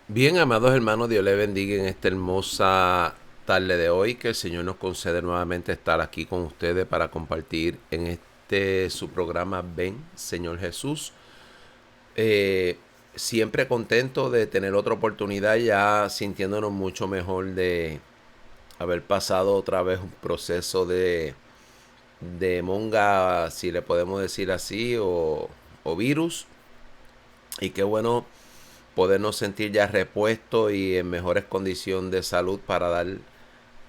Bien, amados hermanos, Dios les bendiga en esta hermosa tarde de hoy, que el Señor nos concede nuevamente estar aquí con ustedes para compartir en este su programa Ven, Señor Jesús. Siempre contento de tener otra oportunidad, ya sintiéndonos mucho mejor de haber pasado otra vez un proceso de monga, si le podemos decir así, o virus. Y qué bueno podernos sentir ya repuestos y en mejores condiciones de salud para dar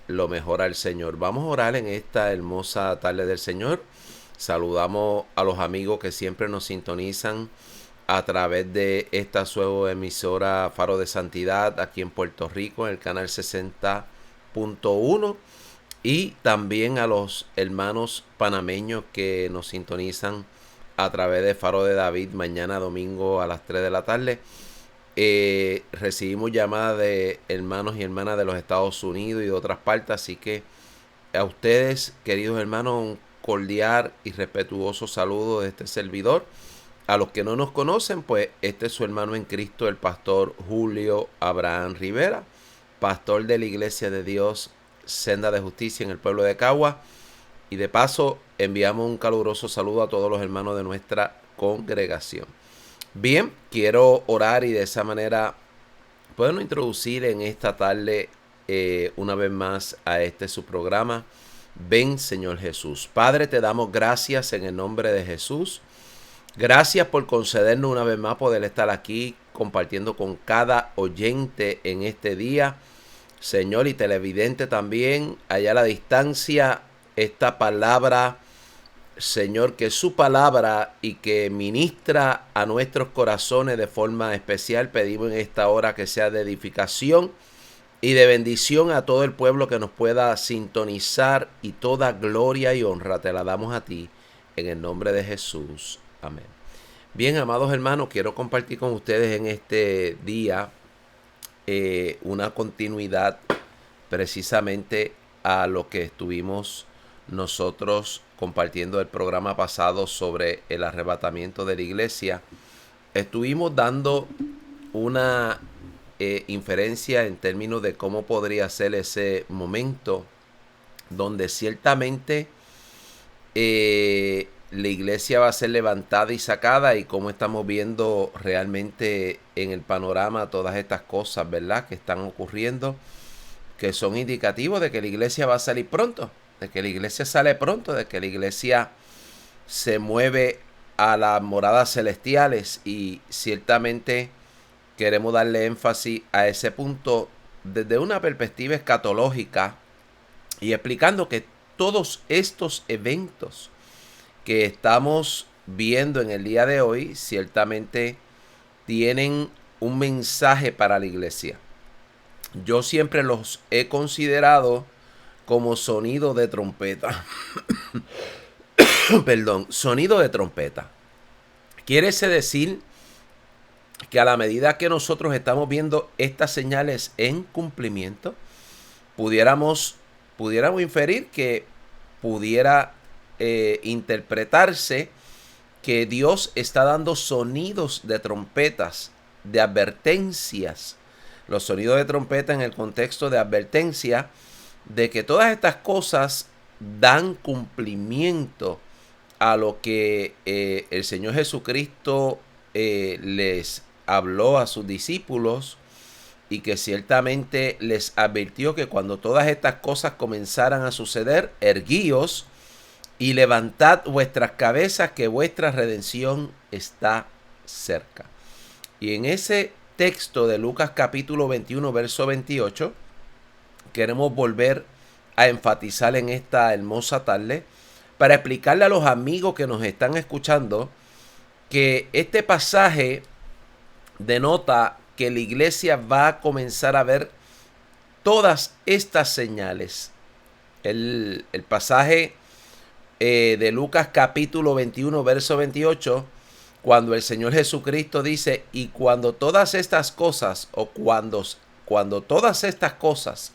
lo mejor al Señor. Vamos a orar en esta hermosa tarde del Señor. Saludamos a los amigos que siempre nos sintonizan a través de esta su emisora Faro de Santidad aquí en Puerto Rico, en el canal 60.1, y también a los hermanos panameños que nos sintonizan a través de Faro de David mañana domingo a las 3 de la tarde. Recibimos llamadas de hermanos y hermanas de los Estados Unidos y de otras partes, así que a ustedes, queridos hermanos, un cordial y respetuoso saludo de este servidor. A los que no nos conocen, pues este es su hermano en Cristo, el pastor Julio Abraham Rivera, pastor de la Iglesia de Dios Senda de Justicia en el pueblo de Cagua. Y de paso enviamos un caluroso saludo a todos los hermanos de nuestra congregación. Bien, quiero orar y de esa manera podemos introducir en esta tarde una vez más a este su programa. Ven, Señor Jesús. Padre, te damos gracias en el nombre de Jesús. Gracias por concedernos una vez más poder estar aquí compartiendo con cada oyente en este día. Señor, y televidente también, allá a la distancia, esta palabra, Señor, que es su palabra y que ministra a nuestros corazones de forma especial. Pedimos en esta hora que sea de edificación y de bendición a todo el pueblo que nos pueda sintonizar, y toda gloria y honra te la damos a ti en el nombre de Jesús. Amén. Bien, amados hermanos, quiero compartir con ustedes en este día una continuidad precisamente a lo que estuvimos nosotros compartiendo el programa pasado sobre el arrebatamiento de la iglesia. Estuvimos dando una inferencia en términos de cómo podría ser ese momento donde ciertamente la iglesia va a ser levantada y sacada, y cómo estamos viendo realmente en el panorama todas estas cosas, ¿verdad?, que están ocurriendo, que son indicativos de que la iglesia va a salir pronto, de que la iglesia sale pronto, de que la iglesia se mueve a las moradas celestiales. Y ciertamente queremos darle énfasis a ese punto desde una perspectiva escatológica, y explicando que todos estos eventos que estamos viendo en el día de hoy ciertamente tienen un mensaje para la iglesia. Yo siempre los he considerado como sonido de trompeta. Perdón, sonido de trompeta. Quiere decir que a la medida que nosotros estamos viendo estas señales en cumplimiento, pudiéramos inferir que pudiera interpretarse que Dios está dando sonidos de trompetas, de advertencias. Los sonidos de trompeta en el contexto de advertencia de que todas estas cosas dan cumplimiento a lo que el Señor Jesucristo les habló a sus discípulos, y que ciertamente les advirtió que cuando todas estas cosas comenzaran a suceder, erguíos y levantad vuestras cabezas, que vuestra redención está cerca. Y en ese texto de Lucas capítulo 21, verso 28, queremos volver a enfatizar en esta hermosa tarde para explicarle a los amigos que nos están escuchando que este pasaje denota que la iglesia va a comenzar a ver todas estas señales. El pasaje de Lucas capítulo 21, verso 28, cuando el Señor Jesucristo dice, y cuando todas estas cosas, o cuando todas estas cosas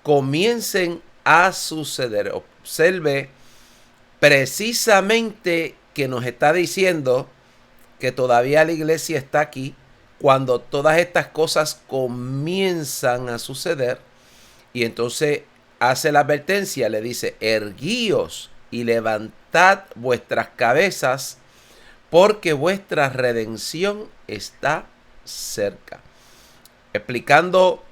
comiencen a suceder, observe precisamente que nos está diciendo que todavía la iglesia está aquí cuando todas estas cosas comienzan a suceder, y entonces hace la advertencia, le dice, erguíos y levantad vuestras cabezas, porque vuestra redención está cerca. Explicando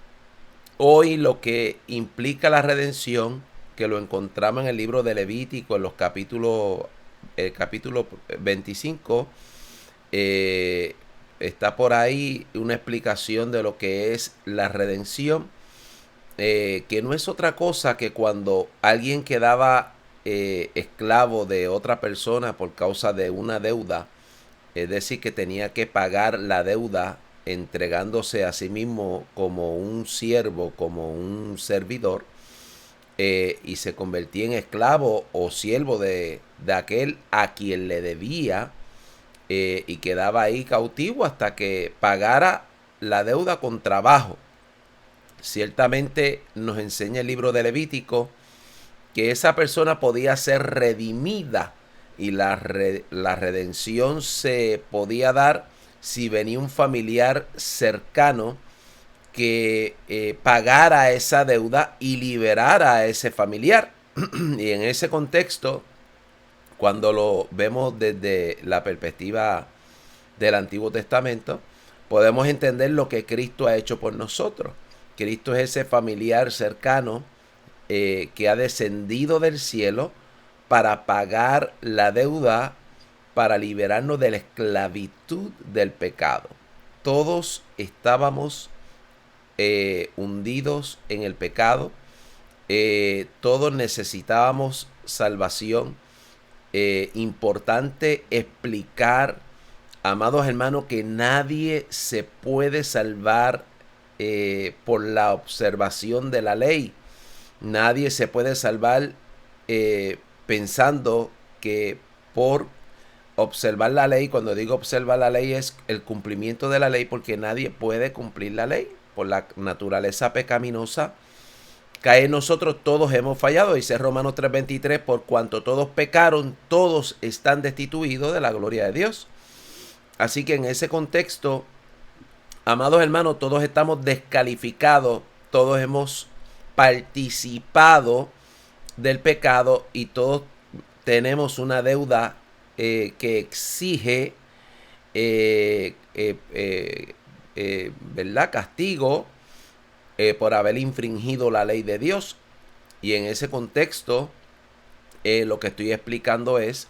hoy lo que implica la redención, que lo encontramos en el libro de Levítico, en los el capítulo 25, está por ahí una explicación de lo que es la redención, que no es otra cosa que cuando alguien quedaba esclavo de otra persona por causa de una deuda, es decir, que tenía que pagar la deuda entregándose a sí mismo como un siervo, como un servidor, y se convertía en esclavo o siervo de aquel a quien le debía, y quedaba ahí cautivo hasta que pagara la deuda con trabajo. Ciertamente nos enseña el libro de Levítico que esa persona podía ser redimida, y la redención se podía dar si venía un familiar cercano que pagara esa deuda y liberara a ese familiar. Y en ese contexto, cuando lo vemos desde la perspectiva del Antiguo Testamento, podemos entender lo que Cristo ha hecho por nosotros. Cristo es ese familiar cercano que ha descendido del cielo para pagar la deuda, para liberarnos de la esclavitud del pecado. Todos estábamos hundidos en el pecado, todos necesitábamos salvación. Importante explicar, amados hermanos, que nadie se puede salvar por la observación de la ley. Nadie se puede salvar pensando que por observar la ley, cuando digo observar la ley es el cumplimiento de la ley, porque nadie puede cumplir la ley. Por la naturaleza pecaminosa cae en nosotros, todos hemos fallado. Dice Romanos 3:23, por cuanto todos pecaron, todos están destituidos de la gloria de Dios. Así que en ese contexto, amados hermanos, todos estamos descalificados, todos hemos participado del pecado y todos tenemos una deuda que exige ¿verdad? Castigo por haber infringido la ley de Dios. Y en ese contexto, lo que estoy explicando es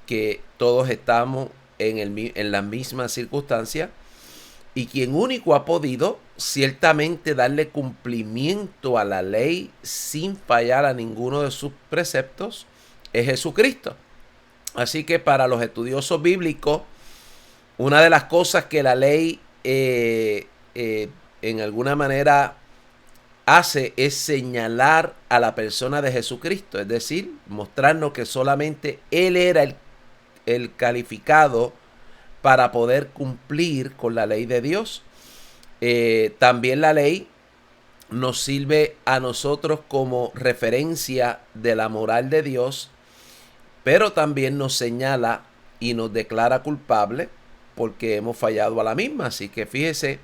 que todos estamos en la misma circunstancia, y quien único ha podido ciertamente darle cumplimiento a la ley sin fallar a ninguno de sus preceptos es Jesucristo. Así que para los estudiosos bíblicos, una de las cosas que la ley en alguna manera hace es señalar a la persona de Jesucristo, es decir, mostrarnos que solamente Él era el calificado para poder cumplir con la ley de Dios. También la ley nos sirve a nosotros como referencia de la moral de Dios, pero también nos señala y nos declara culpable porque hemos fallado a la misma. Así que fíjese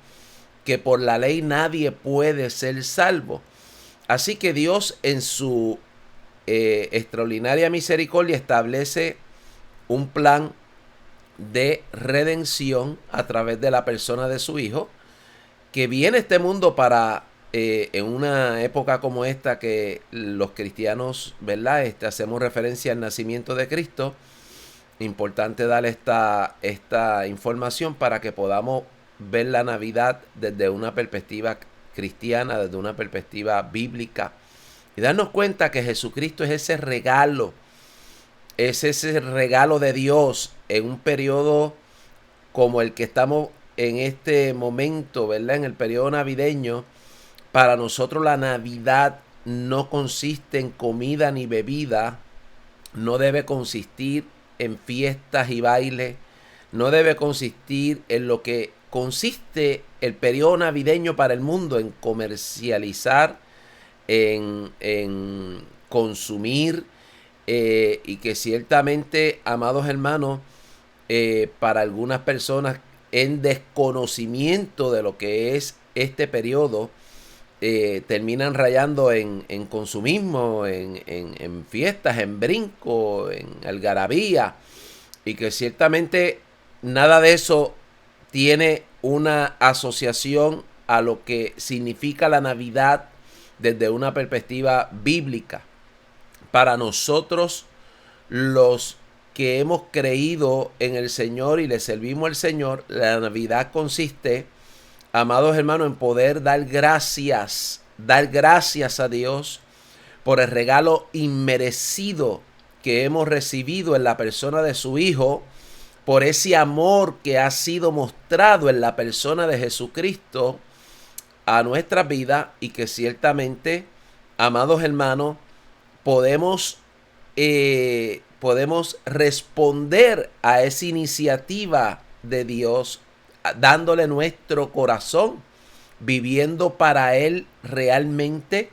que por la ley nadie puede ser salvo. Así que Dios en su extraordinaria misericordia establece un plan de redención a través de la persona de su Hijo, que viene a este mundo para, en una época como esta que los cristianos, ¿verdad? Hacemos referencia al nacimiento de Cristo. Importante dar esta información para que podamos ver la Navidad desde una perspectiva cristiana, desde una perspectiva bíblica, y darnos cuenta que Jesucristo es ese regalo, de Dios en un periodo como el que estamos en este momento, ¿verdad? En el periodo navideño. Para nosotros la Navidad no consiste en comida ni bebida, no debe consistir en fiestas y bailes, no debe consistir en lo que consiste el periodo navideño para el mundo, en comercializar, en consumir, y que ciertamente, amados hermanos, para algunas personas en desconocimiento de lo que es este periodo, terminan rayando en consumismo, en fiestas, en brinco, en algarabía, y que ciertamente nada de eso tiene una asociación a lo que significa la Navidad desde una perspectiva bíblica. Para nosotros, los que hemos creído en el Señor y le servimos al Señor, la Navidad consiste, amados hermanos, en poder dar gracias a Dios por el regalo inmerecido que hemos recibido en la persona de su Hijo, por ese amor que ha sido mostrado en la persona de Jesucristo a nuestra vida, y que ciertamente, amados hermanos, podemos responder a esa iniciativa de Dios dándole nuestro corazón, viviendo para Él realmente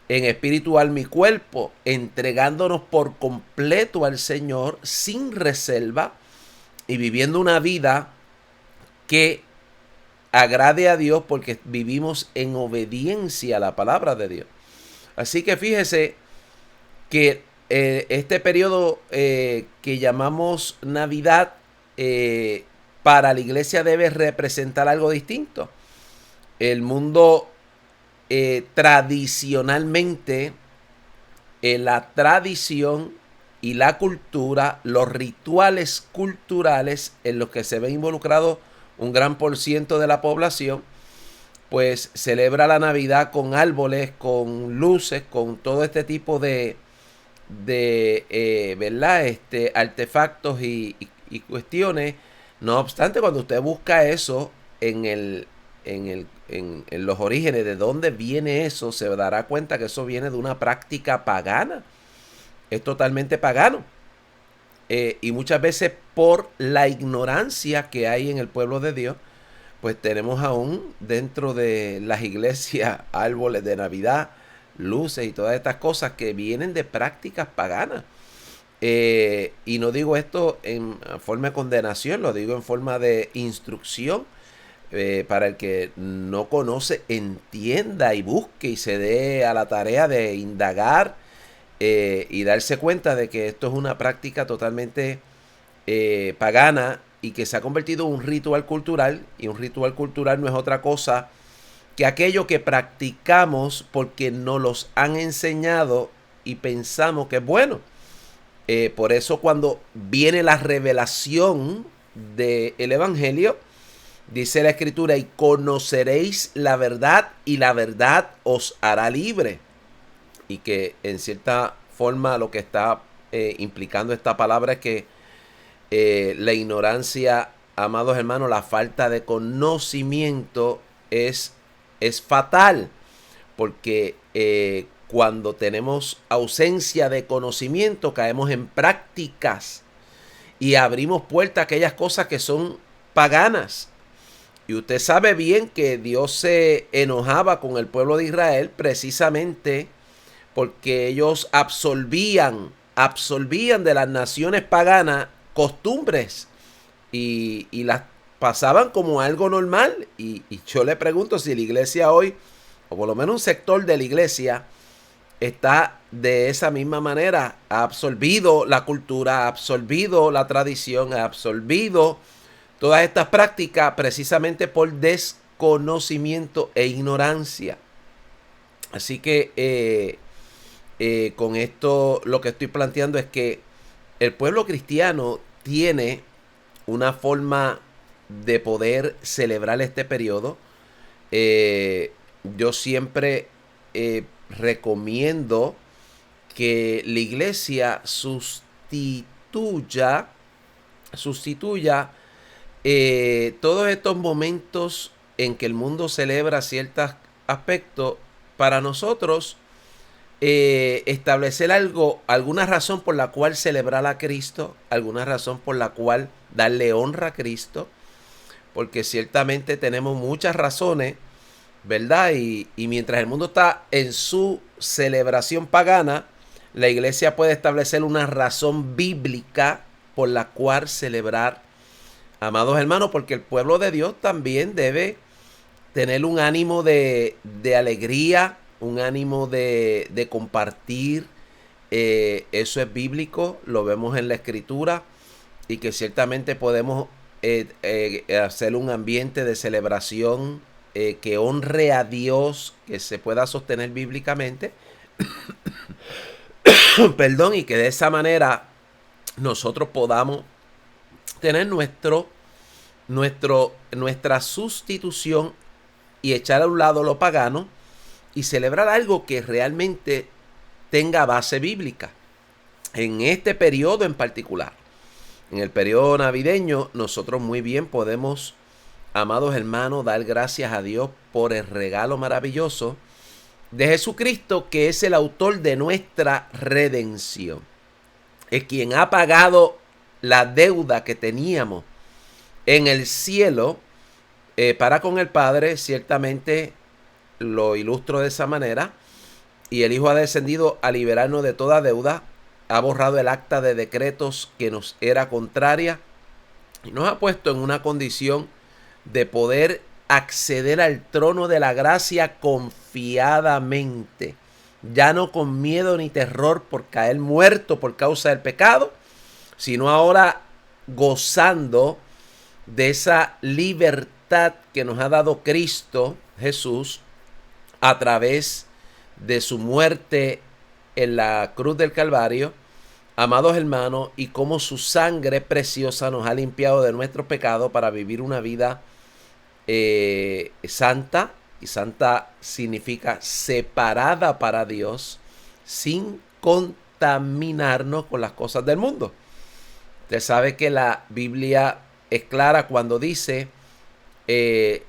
en espíritu, alma y cuerpo, entregándonos por completo al Señor sin reserva y viviendo una vida que agrade a Dios, porque vivimos en obediencia a la palabra de Dios. Así que fíjese que este periodo que llamamos Navidad, para la iglesia debe representar algo distinto. El mundo tradicionalmente, la tradición y la cultura, los rituales culturales en los que se ve involucrado un gran por ciento de la población, pues celebra la Navidad con árboles, con luces, con todo este tipo de ¿verdad? Artefactos y cuestiones. No obstante, cuando usted busca eso en los orígenes de dónde viene eso, se dará cuenta que eso viene de una práctica pagana. Es totalmente pagano. Y muchas veces, por la ignorancia que hay en el pueblo de Dios, pues tenemos aún dentro de las iglesias árboles de Navidad, luces y todas estas cosas que vienen de prácticas paganas. Y no digo esto en forma de condenación, lo digo en forma de instrucción, para el que no conoce, entienda y busque y se dé a la tarea de indagar, y darse cuenta de que esto es una práctica totalmente pagana, y que se ha convertido en un ritual cultural. Y un ritual cultural no es otra cosa que aquello que practicamos porque nos los han enseñado y pensamos que es bueno. Por eso, cuando viene la revelación del Evangelio, dice la Escritura: y conoceréis la verdad, y la verdad os hará libre. Y que en cierta forma lo que está implicando esta palabra es que la ignorancia, amados hermanos, la falta de conocimiento es fatal, porque cuando tenemos ausencia de conocimiento, caemos en prácticas y abrimos puerta a aquellas cosas que son paganas. Y usted sabe bien que Dios se enojaba con el pueblo de Israel precisamente porque ellos absorbían de las naciones paganas costumbres y las pasaban como algo normal. Y yo le pregunto si la iglesia hoy, o por lo menos un sector de la iglesia, está de esa misma manera. Ha absorbido la cultura, ha absorbido la tradición, ha absorbido todas estas prácticas precisamente por desconocimiento e ignorancia. Así que con esto lo que estoy planteando es que el pueblo cristiano tiene una forma de poder celebrar este periodo. Yo siempre recomiendo que la iglesia sustituya todos estos momentos en que el mundo celebra ciertos aspectos, para nosotros establecer alguna razón por la cual celebrar a Cristo, alguna razón por la cual darle honra a Cristo, porque ciertamente tenemos muchas razones, ¿verdad? Y mientras el mundo está en su celebración pagana, la iglesia puede establecer una razón bíblica por la cual celebrar Amados hermanos, porque el pueblo de Dios también debe tener un ánimo de alegría, un ánimo de compartir. Eso es bíblico, lo vemos en la escritura y que ciertamente podemos hacer un ambiente de celebración que honre a Dios, que se pueda sostener bíblicamente, perdón, y que de esa manera nosotros podamos tener nuestra sustitución y echar a un lado lo pagano y celebrar algo que realmente tenga base bíblica. En este periodo en particular, en el periodo navideño, nosotros muy bien podemos, amados hermanos, dar gracias a Dios por el regalo maravilloso de Jesucristo, que es el autor de nuestra redención. Es quien ha pagado la deuda que teníamos en el cielo para con el Padre. Ciertamente lo ilustro de esa manera. Y el Hijo ha descendido a liberarnos de toda deuda, ha borrado el acta de decretos que nos era contraria y nos ha puesto en una condición de poder acceder al trono de la gracia confiadamente, ya no con miedo ni terror por caer muerto por causa del pecado, sino ahora gozando de esa libertad que nos ha dado Cristo Jesús a través de su muerte en la cruz del Calvario, amados hermanos, y cómo su sangre preciosa nos ha limpiado de nuestros pecados para vivir una vida santa, y santa significa separada para Dios, sin contaminarnos con las cosas del mundo. Usted sabe que la Biblia es clara cuando dice que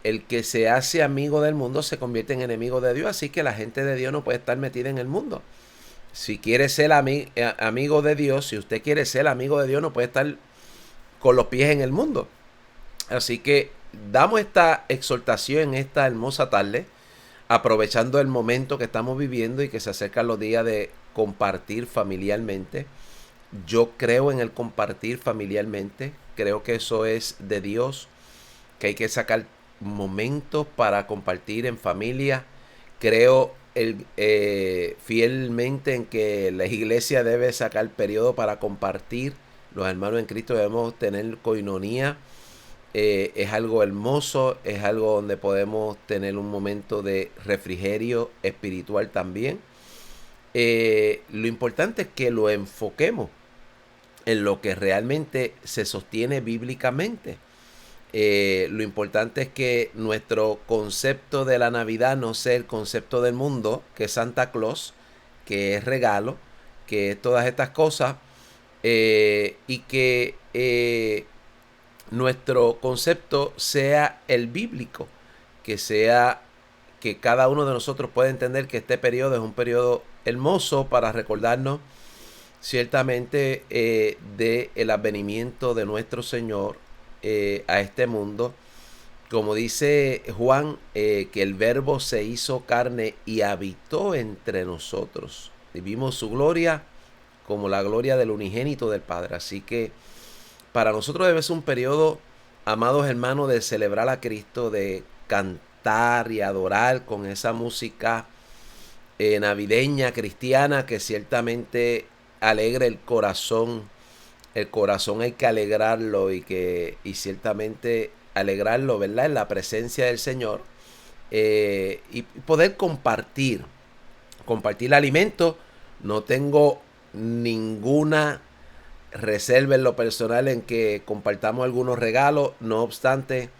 el que se hace amigo del mundo se convierte en enemigo de Dios, así que la gente de Dios no puede estar metida en el mundo. Si quiere ser amigo de Dios, si usted quiere ser amigo de Dios, no puede estar con los pies en el mundo. Así que damos esta exhortación en esta hermosa tarde, aprovechando el momento que estamos viviendo y que se acercan los días de compartir familiarmente. Yo creo en el compartir familiarmente, creo que eso es de Dios, que hay que sacar momentos para compartir en familia. Creo fielmente en que la iglesia debe sacar periodo para compartir. Los hermanos en Cristo debemos tener coinonía. Es algo hermoso, es algo donde podemos tener un momento de refrigerio espiritual también. Lo importante es que lo enfoquemos en lo que realmente se sostiene bíblicamente. Lo importante es que nuestro concepto de la Navidad no sea el concepto del mundo, que es Santa Claus, que es regalo, que es todas estas cosas, y que nuestro concepto sea el bíblico, que sea que cada uno de nosotros pueda entender que este periodo es un periodo hermoso para recordarnos ciertamente del advenimiento de nuestro Señor a este mundo. Como dice Juan, que el verbo se hizo carne y habitó entre nosotros. Y vimos su gloria como la gloria del unigénito del Padre. Así que para nosotros debe ser un periodo, amados hermanos, de celebrar a Cristo, de cantar y adorar con esa música navideña, cristiana, que ciertamente alegre el corazón. El corazón hay que alegrarlo y ciertamente alegrarlo, ¿verdad? En la presencia del Señor, y poder compartir alimento. No tengo ninguna reserva en lo personal en que compartamos algunos regalos. No obstante,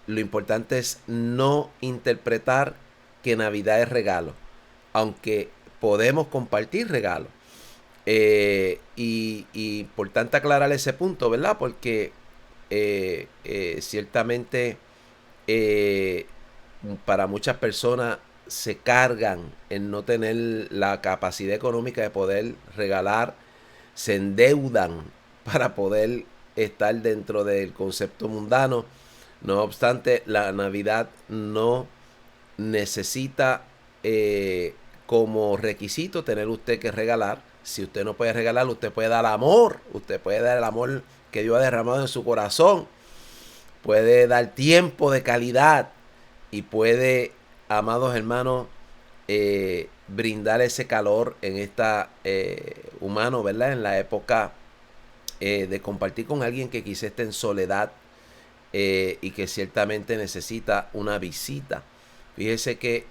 lo importante es no interpretar que Navidad es regalo, aunque podemos compartir regalos. Y importante aclarar ese punto, ¿verdad? Porque ciertamente para muchas personas se cargan en no tener la capacidad económica de poder regalar, se endeudan para poder estar dentro del concepto mundano. No obstante, la Navidad no necesita como requisito tener usted que regalar. Si usted no puede regalar, usted puede dar amor. Usted puede dar el amor que Dios ha derramado en su corazón. Puede dar tiempo de calidad y puede, amados hermanos, brindar ese calor en esta humano, ¿verdad? En la época de compartir con alguien que quizá esté en soledad y que ciertamente necesita una visita. Fíjese que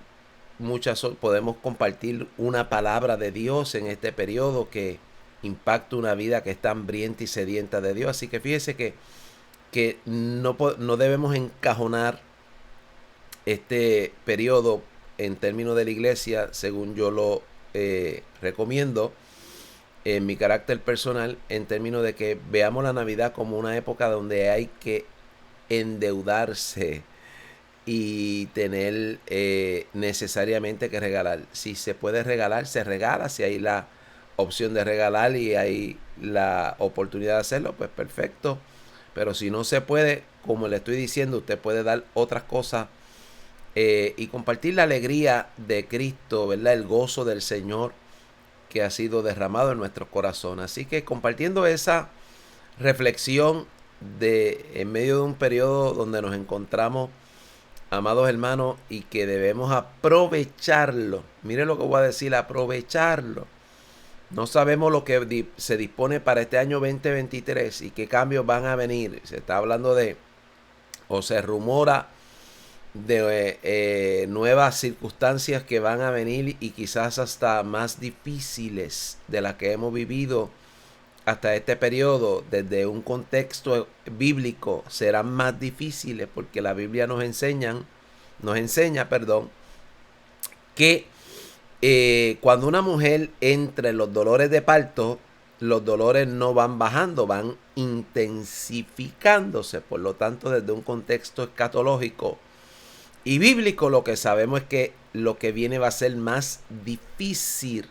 podemos compartir una palabra de Dios en este periodo que impacta una vida que está hambrienta y sedienta de Dios. Así que fíjese que no debemos encajonar este periodo en términos de la iglesia, según yo lo recomiendo en mi carácter personal, en términos de que veamos la Navidad como una época donde hay que endeudarse y tener necesariamente que regalar. Si se puede regalar, se regala. Si hay la opción de regalar y hay la oportunidad de hacerlo, pues perfecto. Pero si no se puede, como le estoy diciendo, usted puede dar otras cosas y compartir la alegría de Cristo, ¿verdad? El gozo del Señor que ha sido derramado en nuestro corazón. Así que compartiendo esa reflexión en medio de un periodo donde nos encontramos, amados hermanos, y que debemos aprovecharlo. Mire lo que voy a decir, aprovecharlo. No sabemos lo que se dispone para este año 2023 y qué cambios van a venir. Se está hablando o se rumora de nuevas circunstancias que van a venir y quizás hasta más difíciles de las que hemos vivido hasta este periodo. Desde un contexto bíblico serán más difíciles porque la Biblia nos enseña, que cuando una mujer entra en los dolores de parto, los dolores no van bajando, van intensificándose. Por lo tanto, desde un contexto escatológico y bíblico, lo que sabemos es que lo que viene va a ser más difícil.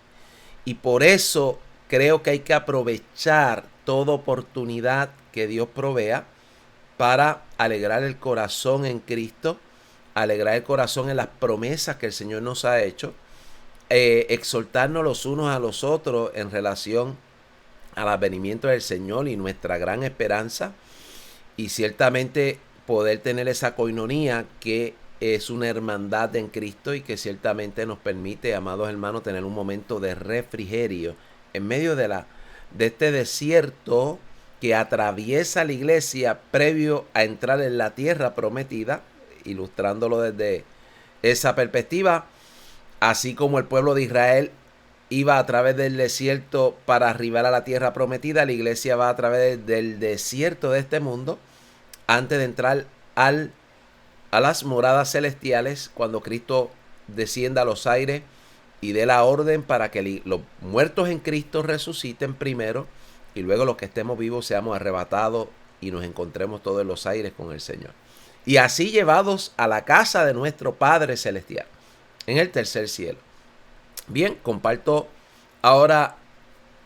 Y por eso creo que hay que aprovechar toda oportunidad que Dios provea para alegrar el corazón en Cristo, alegrar el corazón en las promesas que el Señor nos ha hecho, exhortarnos los unos a los otros en relación al advenimiento del Señor y nuestra gran esperanza, y ciertamente poder tener esa coinonía que es una hermandad en Cristo y que ciertamente nos permite, amados hermanos, tener un momento de refrigerio en medio de este desierto que atraviesa la iglesia previo a entrar en la tierra prometida, ilustrándolo desde esa perspectiva. Así como el pueblo de Israel iba a través del desierto para arribar a la tierra prometida, la iglesia va a través del desierto de este mundo antes de entrar a las moradas celestiales, cuando Cristo descienda a los aires y dé la orden para que los muertos en Cristo resuciten primero y luego los que estemos vivos seamos arrebatados y nos encontremos todos en los aires con el Señor. Y así llevados a la casa de nuestro Padre Celestial en el tercer cielo. Bien, comparto ahora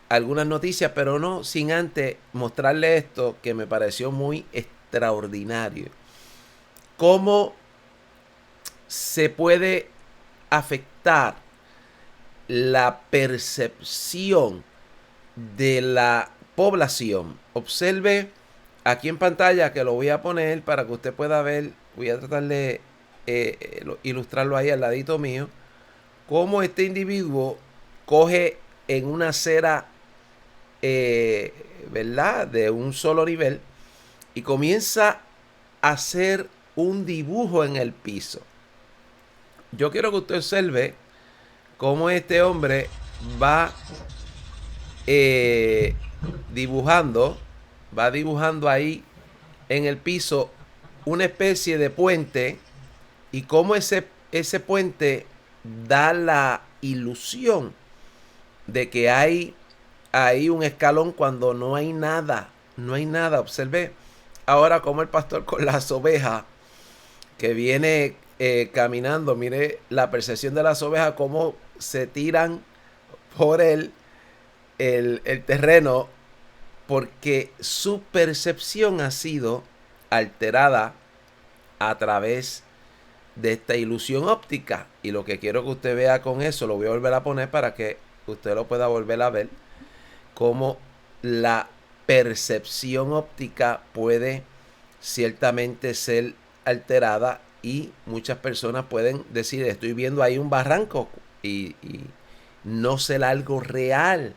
algunas noticias, pero no sin antes mostrarle esto que me pareció muy extraordinario. Cómo se puede afectar la percepción de la población. Observe aquí en pantalla, que lo voy a poner para que usted pueda ver. Voy a tratar de ilustrarlo ahí al ladito mío. Cómo este individuo coge en una acera, ¿verdad?, de un solo nivel y comienza a hacer un dibujo en el piso. Yo quiero que usted observe cómo este hombre va dibujando ahí en el piso una especie de puente, y cómo ese puente da la ilusión de que hay ahí un escalón cuando no hay nada. Observe ahora cómo el pastor con las ovejas que viene caminando, mire la percepción de las ovejas, cómo se tiran por el terreno, porque su percepción ha sido alterada a través de esta ilusión óptica. Y lo que quiero que usted vea con eso, lo voy a volver a poner para que usted lo pueda volver a ver, como la percepción óptica puede ciertamente ser alterada y muchas personas pueden decir, estoy viendo ahí un barranco y no ser algo real.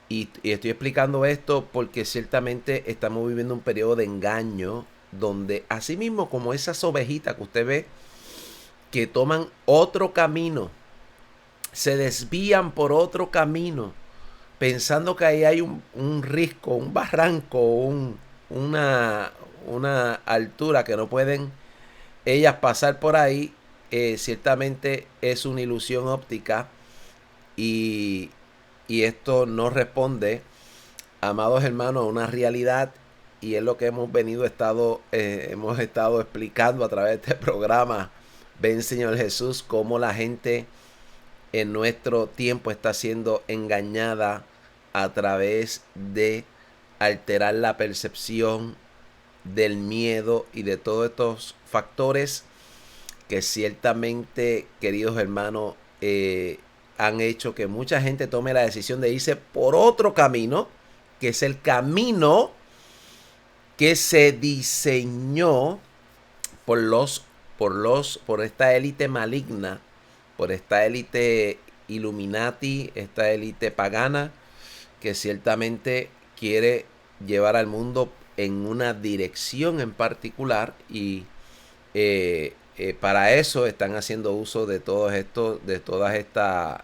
Y estoy explicando esto porque ciertamente estamos viviendo un periodo de engaño donde así mismo como esas ovejitas que usted ve que toman otro camino, se desvían por otro camino, pensando que ahí hay un risco, un barranco, una altura que no pueden ellas pasar por ahí, ciertamente es una ilusión óptica y, y esto no responde, amados hermanos, a una realidad y es lo que hemos estado explicando a través de este programa. Ven Señor Jesús, cómo la gente en nuestro tiempo está siendo engañada a través de alterar la percepción del miedo y de todos estos factores que ciertamente, queridos hermanos, han hecho que mucha gente tome la decisión de irse por otro camino, que es el camino que se diseñó por esta élite maligna, por esta élite Illuminati, esta élite pagana, que ciertamente quiere llevar al mundo en una dirección en particular y para eso están haciendo uso de todas estas,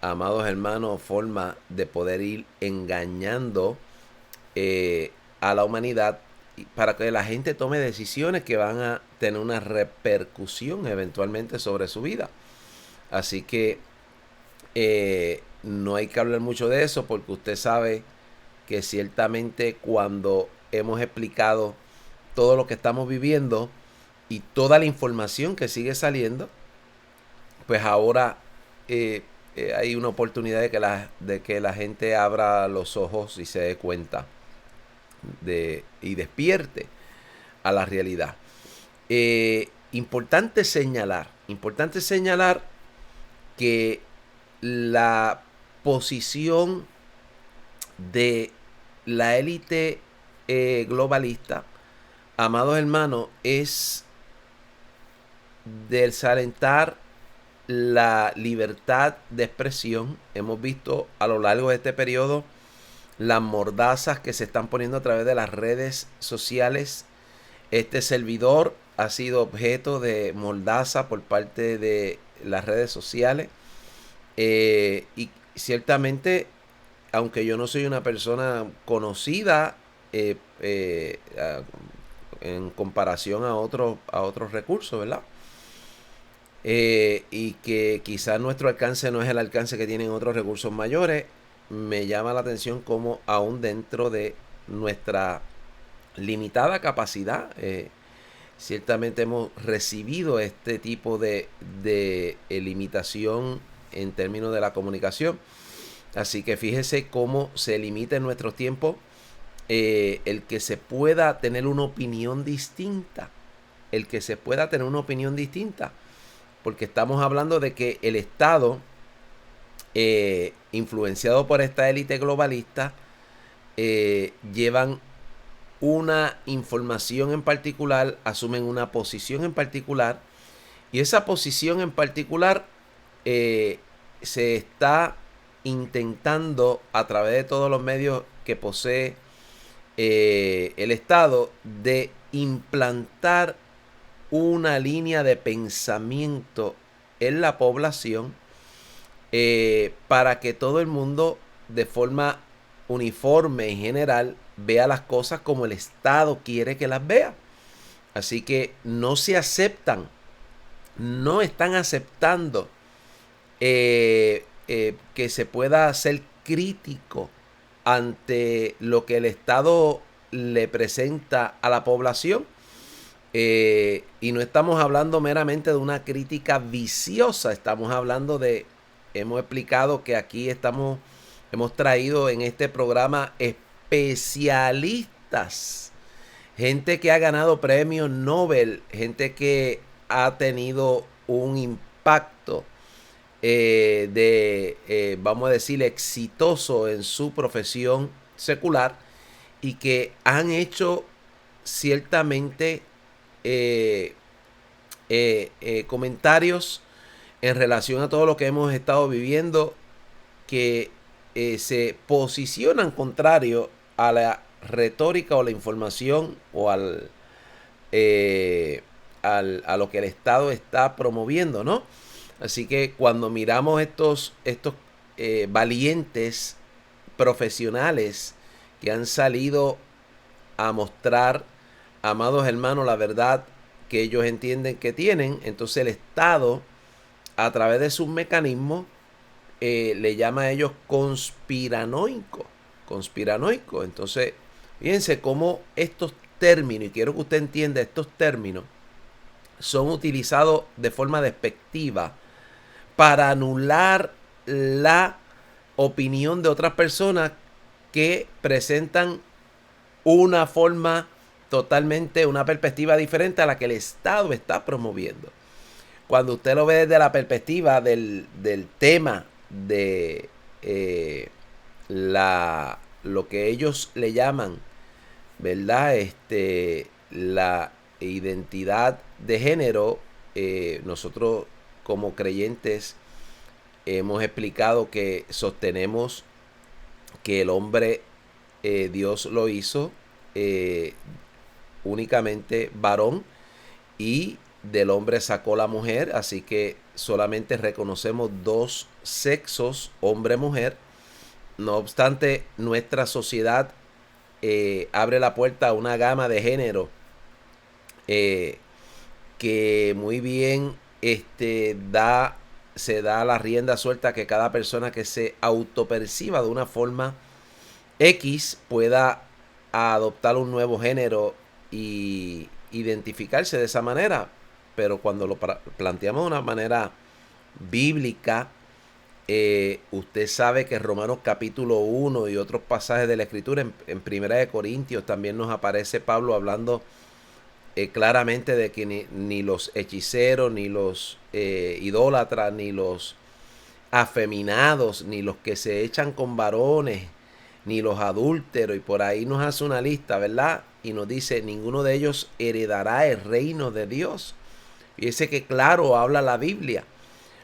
amados hermanos, formas de poder ir engañando a la humanidad para que la gente tome decisiones que van a tener una repercusión eventualmente sobre su vida. Así que no hay que hablar mucho de eso porque usted sabe que ciertamente cuando hemos explicado todo lo que estamos viviendo y toda la información que sigue saliendo, pues ahora hay una oportunidad de que la gente abra los ojos y se dé cuenta y despierte a la realidad. Importante señalar que la posición de la élite globalista, amados hermanos, es desalentar la libertad de expresión. Hemos visto a lo largo de este periodo las mordazas que se están poniendo a través de las redes sociales. Este servidor ha sido objeto de mordaza por parte de las redes sociales. Y ciertamente, aunque yo no soy una persona conocida en comparación a otros recursos, ¿verdad? Y que quizás nuestro alcance no es el alcance que tienen otros recursos mayores, me llama la atención como aún dentro de nuestra limitada capacidad, ciertamente hemos recibido este tipo de limitación en términos de la comunicación. Así que fíjese cómo se limita en nuestros tiempos el que se pueda tener una opinión distinta. Porque estamos hablando de que el Estado, influenciado por esta élite globalista, llevan una información en particular, asumen una posición en particular, y esa posición en particular se está intentando a través de todos los medios que posee el Estado de implantar una línea de pensamiento en la población para que todo el mundo de forma uniforme y general vea las cosas como el Estado quiere que las vea. Así que no están aceptando que se pueda ser crítico ante lo que el Estado le presenta a la población. Y no estamos hablando meramente de una crítica viciosa, estamos hablando hemos explicado que aquí hemos traído en este programa especialistas, gente que ha ganado premios Nobel, gente que ha tenido un impacto vamos a decir, exitoso en su profesión secular y que han hecho ciertamente comentarios en relación a todo lo que hemos estado viviendo que se posicionan contrario a la retórica o la información o a lo que el Estado está promoviendo, ¿no? Así que cuando miramos estos valientes profesionales que han salido a mostrar, amados hermanos, la verdad que ellos entienden que tienen, entonces el Estado, a través de sus mecanismos, le llama a ellos conspiranoico. Conspiranoico. Entonces, fíjense cómo estos términos, y quiero que usted entienda, estos términos son utilizados de forma despectiva para anular la opinión de otras personas que presentan una forma totalmente, una perspectiva diferente a la que el Estado está promoviendo. Cuando usted lo ve desde la perspectiva del tema de lo que ellos le llaman, ¿verdad? La identidad de género, nosotros como creyentes hemos explicado que sostenemos que el hombre, Dios lo hizo únicamente varón y del hombre sacó la mujer, así que solamente reconocemos dos sexos, hombre-mujer. No obstante, nuestra sociedad abre la puerta a una gama de género que muy bien se da la rienda suelta a que cada persona que se autoperciba de una forma X pueda adoptar un nuevo género y identificarse de esa manera. Pero cuando lo planteamos de una manera bíblica, usted sabe que Romanos capítulo 1 y otros pasajes de la Escritura, en Primera de Corintios también nos aparece Pablo hablando claramente de que ni los hechiceros, ni los idólatras, ni los afeminados, ni los que se echan con varones, ni los adúlteros, y por ahí nos hace una lista, ¿verdad? Y nos dice, ninguno de ellos heredará el reino de Dios. Fíjese que claro habla la Biblia.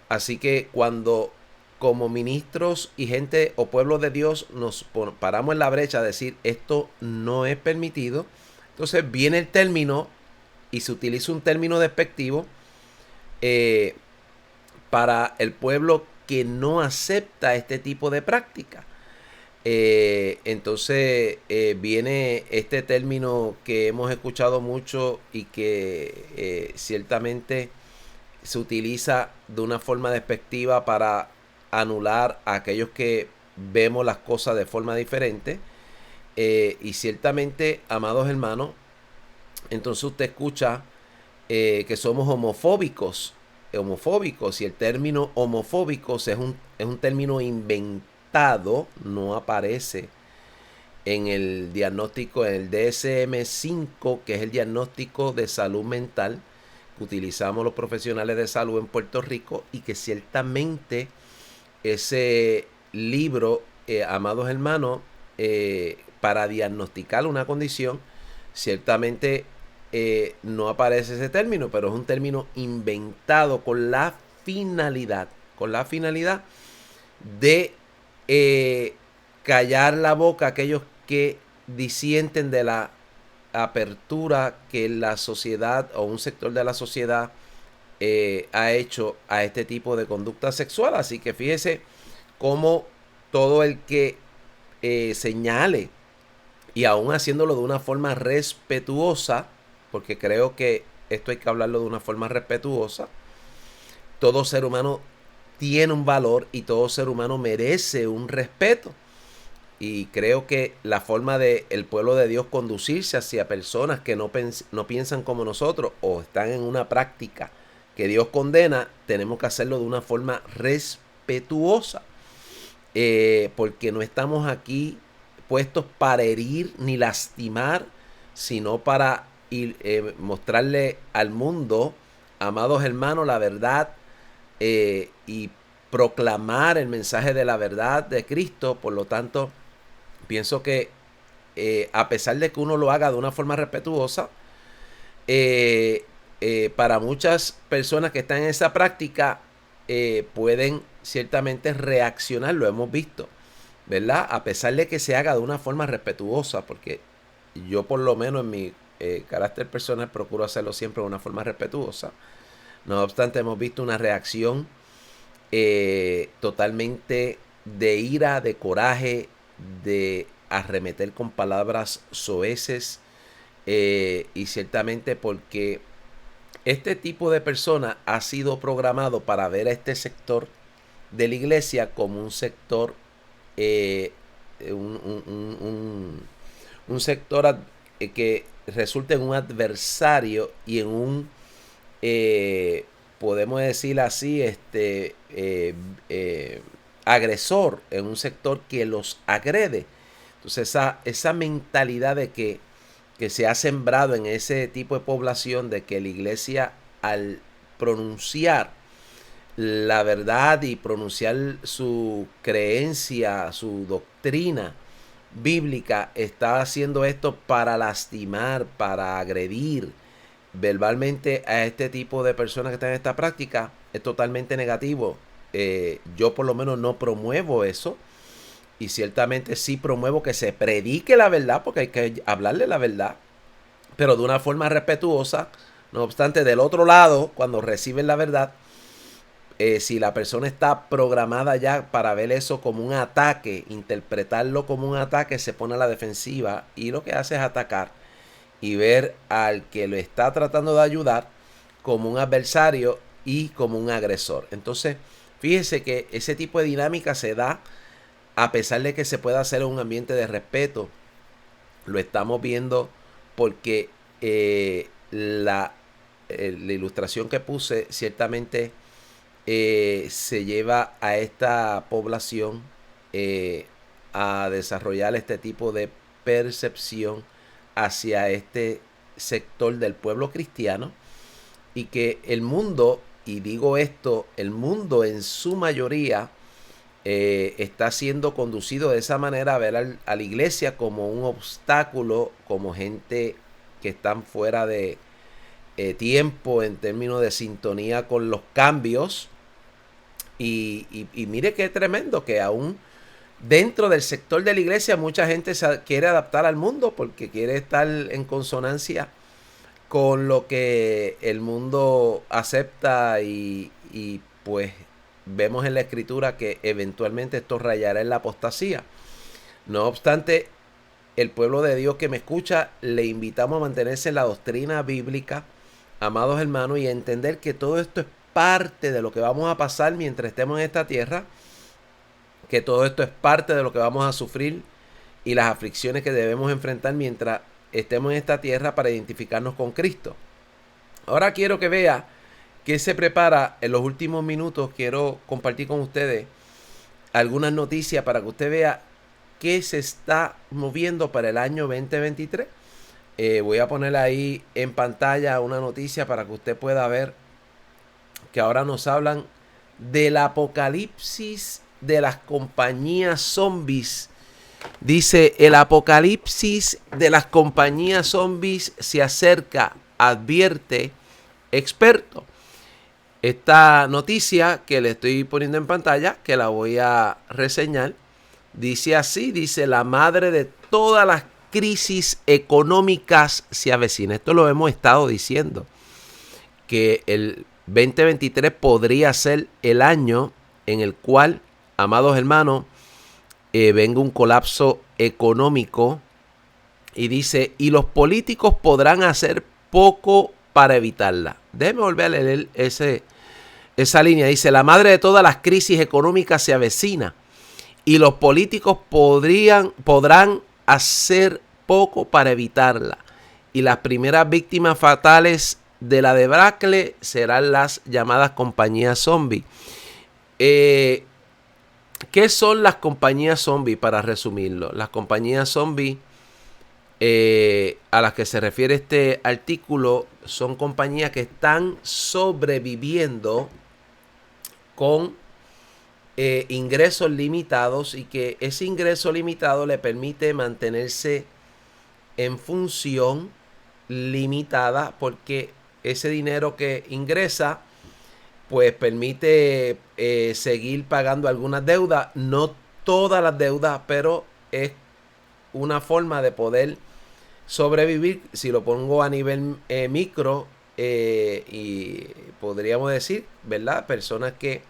Así que cuando como ministros y gente o pueblo de Dios nos paramos en la brecha a decir esto no es permitido, entonces viene el término y se utiliza un término despectivo para el pueblo que no acepta este tipo de práctica. Entonces viene este término que hemos escuchado mucho y que ciertamente se utiliza de una forma despectiva para anular a aquellos que vemos las cosas de forma diferente. Y ciertamente, amados hermanos, entonces usted escucha que somos homofóbicos, y el término homofóbicos es un término inventado, no aparece en el diagnóstico, en el DSM-5, que es el diagnóstico de salud mental que utilizamos los profesionales de salud en Puerto Rico, y que ciertamente ese libro, amados hermanos, para diagnosticar una condición, ciertamente no aparece ese término, pero es un término inventado con la finalidad de callar la boca a aquellos que disienten de la apertura que la sociedad o un sector de la sociedad ha hecho a este tipo de conducta sexual. Así que fíjese cómo todo el que señale, y aún haciéndolo de una forma respetuosa, porque creo que esto hay que hablarlo de una forma respetuosa, todo ser humano tiene un valor y todo ser humano merece un respeto. Y creo que la forma de el pueblo de Dios conducirse hacia personas que no piensan como nosotros o están en una práctica que Dios condena, tenemos que hacerlo de una forma respetuosa. Porque no estamos aquí puestos para herir ni lastimar, sino para mostrarle al mundo, amados hermanos, la verdad y proclamar el mensaje de la verdad de Cristo. Por lo tanto, pienso que a pesar de que uno lo haga de una forma respetuosa, para muchas personas que están en esa práctica pueden ciertamente reaccionar, lo hemos visto, ¿verdad? A pesar de que se haga de una forma respetuosa, porque yo por lo menos en mi carácter personal procuro hacerlo siempre de una forma respetuosa. No obstante, hemos visto una reacción totalmente de ira, de coraje, de arremeter con palabras soeces, y ciertamente porque este tipo de persona ha sido programado para ver a este sector de la iglesia como un sector eh, un sector que resulta en un adversario y en un podemos decir así agresor, en un sector que los agrede. Entonces esa mentalidad de que se ha sembrado en ese tipo de población, de que la iglesia, al pronunciar la verdad y pronunciar su creencia, su doctrina bíblica, está haciendo esto para lastimar, para agredir verbalmente a este tipo de personas que están en esta práctica, es totalmente negativo. Yo por lo menos no promuevo eso. Y ciertamente sí promuevo que se predique la verdad, porque hay que hablarle la verdad, pero de una forma respetuosa. No obstante, del otro lado, cuando reciben la verdad, si la persona está programada ya para ver eso como un ataque, interpretarlo como un ataque, se pone a la defensiva y lo que hace es atacar y ver al que lo está tratando de ayudar como un adversario y como un agresor. Entonces, fíjese que ese tipo de dinámica se da a pesar de que se pueda hacer en un ambiente de respeto. Lo estamos viendo porque la ilustración que puse ciertamente se lleva a esta población a desarrollar este tipo de percepción hacia este sector del pueblo cristiano, y que el mundo, y digo esto, el mundo en su mayoría está siendo conducido de esa manera, a ver a la iglesia como un obstáculo, como gente que están fuera de tiempo en términos de sintonía con los cambios. Y mire qué tremendo que aún dentro del sector de la iglesia mucha gente se quiere adaptar al mundo porque quiere estar en consonancia con lo que el mundo acepta, y pues vemos en la escritura que eventualmente esto rayará en la apostasía. No obstante, el pueblo de Dios que me escucha, le invitamos a mantenerse en la doctrina bíblica, amados hermanos, y a entender que todo esto es parte de lo que vamos a pasar mientras estemos en esta tierra, que todo esto es parte de lo que vamos a sufrir y las aflicciones que debemos enfrentar mientras estemos en esta tierra para identificarnos con Cristo. Ahora quiero que vea qué se prepara en los últimos minutos. Quiero compartir con ustedes algunas noticias para que usted vea qué se está moviendo para el año 2023. Voy a poner ahí en pantalla una noticia para que usted pueda ver que ahora nos hablan del apocalipsis de las compañías zombies. Dice: el apocalipsis de las compañías zombies se acerca, advierte experto. Esta noticia que le estoy poniendo en pantalla, que la voy a reseñar, dice así, dice: la madre de todas las crisis económicas se avecina. Esto lo hemos estado diciendo, que el 2023 podría ser el año en el cual, amados hermanos, venga un colapso económico. Y dice: y los políticos podrán hacer poco para evitarla. Déjeme volver a leer esa línea. Dice: la madre de todas las crisis económicas se avecina y los políticos podrán hacer poco para evitarla. Y las primeras víctimas fatales de la debacle serán las llamadas compañías zombie. ¿Qué son las compañías zombie? Para resumirlo, las compañías zombie a las que se refiere este artículo son compañías que están sobreviviendo con ingresos limitados y que ese ingreso limitado le permite mantenerse en función limitada porque ese dinero que ingresa pues permite seguir pagando algunas deudas, no todas las deudas, pero es una forma de poder sobrevivir. Si lo pongo a nivel micro, y podríamos decir, ¿verdad? Personas que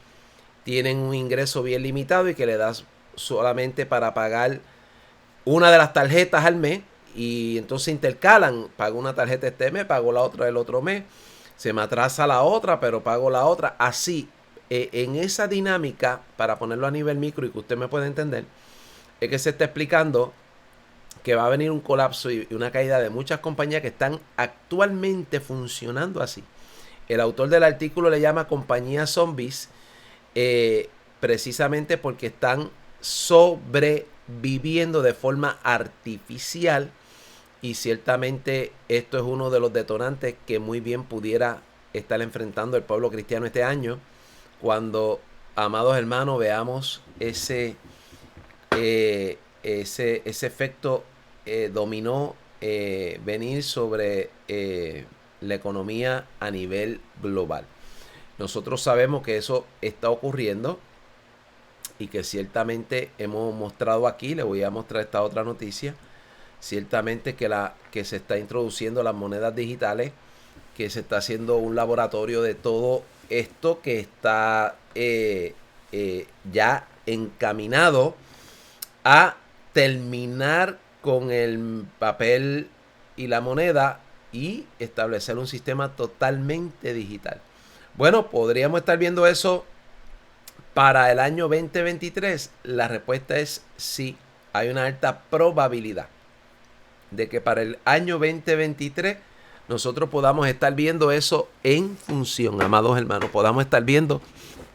tienen un ingreso bien limitado y que le das solamente para pagar una de las tarjetas al mes y entonces intercalan, pago una tarjeta este mes, pago la otra el otro mes, se me atrasa la otra, pero pago la otra, así, en esa dinámica, para ponerlo a nivel micro y que usted me pueda entender, es que se está explicando que va a venir un colapso y una caída de muchas compañías que están actualmente funcionando así. El autor del artículo le llama compañías zombies, precisamente porque están sobreviviendo de forma artificial y ciertamente esto es uno de los detonantes que muy bien pudiera estar enfrentando el pueblo cristiano este año cuando, amados hermanos, veamos ese efecto dominó venir sobre la economía a nivel global. Nosotros sabemos que eso está ocurriendo y que ciertamente hemos mostrado aquí, le voy a mostrar esta otra noticia, ciertamente que se está introduciendo las monedas digitales, que se está haciendo un laboratorio de todo esto que está ya encaminado a terminar con el papel y la moneda y establecer un sistema totalmente digital. Bueno, podríamos estar viendo eso para el año 2023. La respuesta es sí. Hay una alta probabilidad de que para el año 2023 nosotros podamos estar viendo eso en función, amados hermanos, podamos estar viendo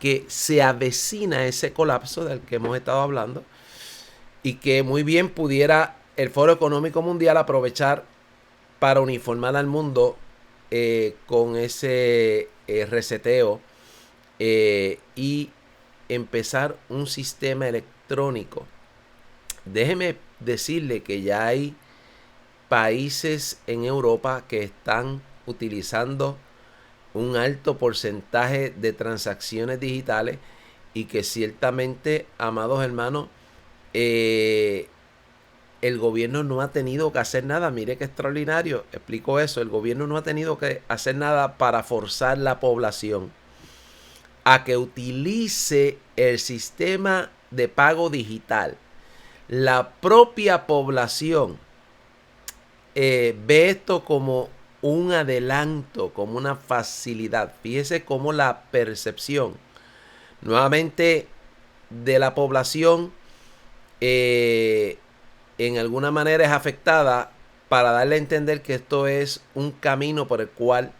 que se avecina ese colapso del que hemos estado hablando y que muy bien pudiera el Foro Económico Mundial aprovechar para uniformar al mundo con ese reseteo y empezar un sistema electrónico. Déjeme decirle que ya hay países en Europa que están utilizando un alto porcentaje de transacciones digitales y que ciertamente, amados hermanos, el gobierno no ha tenido que hacer nada. Mire qué extraordinario, explico eso. El gobierno no ha tenido que hacer nada para forzar la población a que utilice el sistema de pago digital. La propia población ve esto como un adelanto, como una facilidad. Fíjese cómo la percepción nuevamente de la población en alguna manera es afectada para darle a entender que esto es un camino por el cual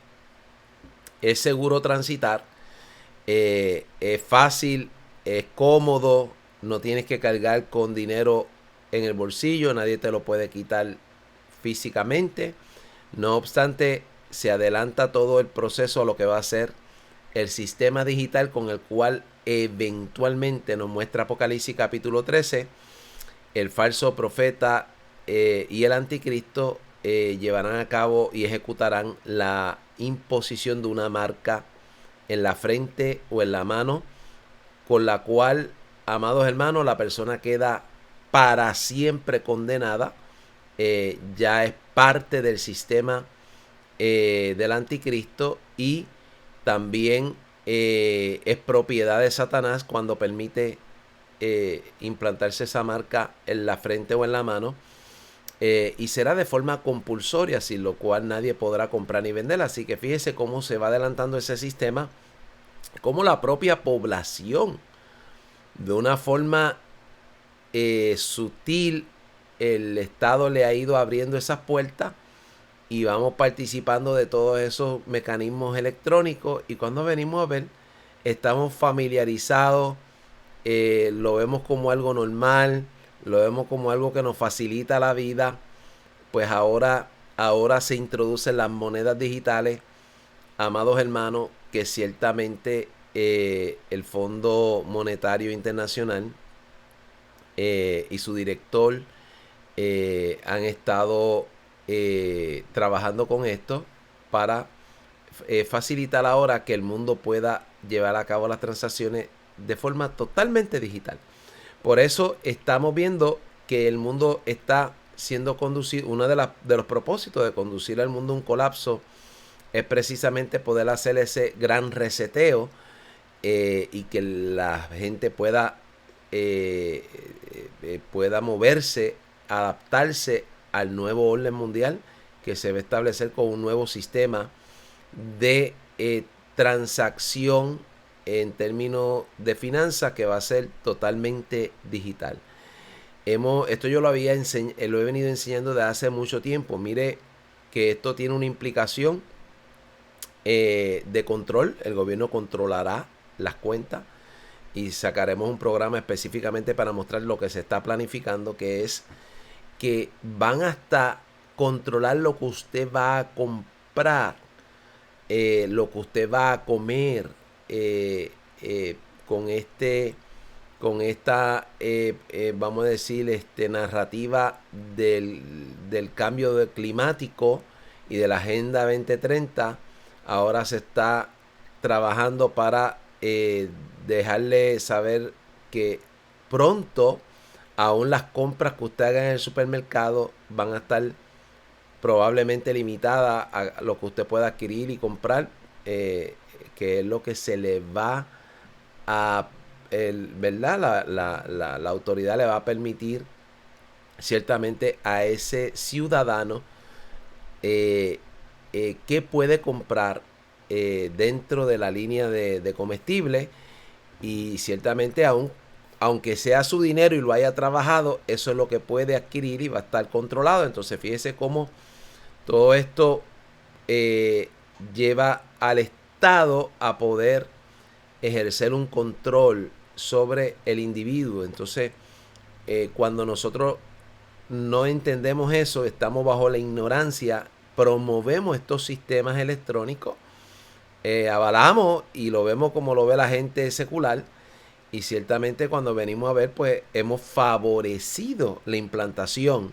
es seguro transitar, es fácil, es cómodo, no tienes que cargar con dinero en el bolsillo, nadie te lo puede quitar físicamente. No obstante, se adelanta todo el proceso a lo que va a ser el sistema digital con el cual eventualmente nos muestra Apocalipsis capítulo 13. El falso profeta y el anticristo llevarán a cabo y ejecutarán la imposición de una marca en la frente o en la mano, con la cual, amados hermanos, la persona queda para siempre condenada. Ya es parte del sistema del anticristo y también es propiedad de Satanás cuando permite implantarse esa marca en la frente o en la mano, y será de forma compulsoria, sin lo cual nadie podrá comprar ni vender. Así que fíjese cómo se va adelantando ese sistema, cómo la propia población de una forma sutil, el Estado le ha ido abriendo esas puertas y vamos participando de todos esos mecanismos electrónicos, y cuando venimos a ver estamos familiarizados, lo vemos como algo normal, lo vemos como algo que nos facilita la vida. Pues ahora se introducen las monedas digitales, amados hermanos, que ciertamente el Fondo Monetario Internacional y su director han estado trabajando con esto para facilitar ahora que el mundo pueda llevar a cabo las transacciones de forma totalmente digital. Por eso estamos viendo que el mundo está siendo conducido. Uno de los propósitos de conducir al mundo a un colapso es precisamente poder hacer ese gran reseteo y que la gente pueda moverse, adaptarse al nuevo orden mundial que se va a establecer con un nuevo sistema de transacción en términos de finanzas que va a ser totalmente digital. Esto yo lo he venido enseñando desde hace mucho tiempo. Mire que esto tiene una implicación de control. El gobierno controlará las cuentas y sacaremos un programa específicamente para mostrar lo que se está planificando, que es que van hasta controlar lo que usted va a comprar, lo que usted va a comer con esta vamos a decir narrativa del cambio climático y de la Agenda 2030. Ahora se está trabajando para dejarle saber que pronto aún las compras que usted haga en el supermercado van a estar probablemente limitadas a lo que usted pueda adquirir y comprar, que es lo que se le va a, ¿verdad? La autoridad le va a permitir ciertamente a ese ciudadano que puede comprar dentro de la línea de comestibles, y ciertamente aunque sea su dinero y lo haya trabajado, eso es lo que puede adquirir y va a estar controlado. Entonces fíjese cómo todo esto lleva al Estado a poder ejercer un control sobre el individuo. Entonces cuando nosotros no entendemos eso, estamos bajo la ignorancia, promovemos estos sistemas electrónicos, avalamos y lo vemos como lo ve la gente secular, y ciertamente cuando venimos a ver, pues hemos favorecido la implantación,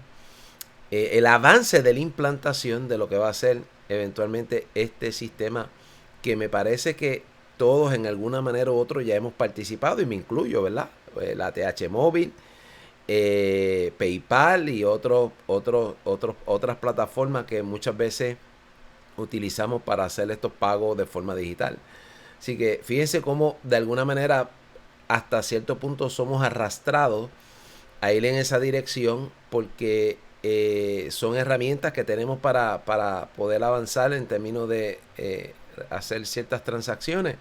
el avance de la implantación de lo que va a ser eventualmente este sistema, que me parece que todos en alguna manera u otra ya hemos participado, y me incluyo, ¿verdad? La TH Móvil, PayPal y otras plataformas que muchas veces utilizamos para hacer estos pagos de forma digital. Así que fíjense cómo de alguna manera hasta cierto punto somos arrastrados a ir en esa dirección, porque son herramientas que tenemos para poder avanzar en términos de hacer ciertas transacciones.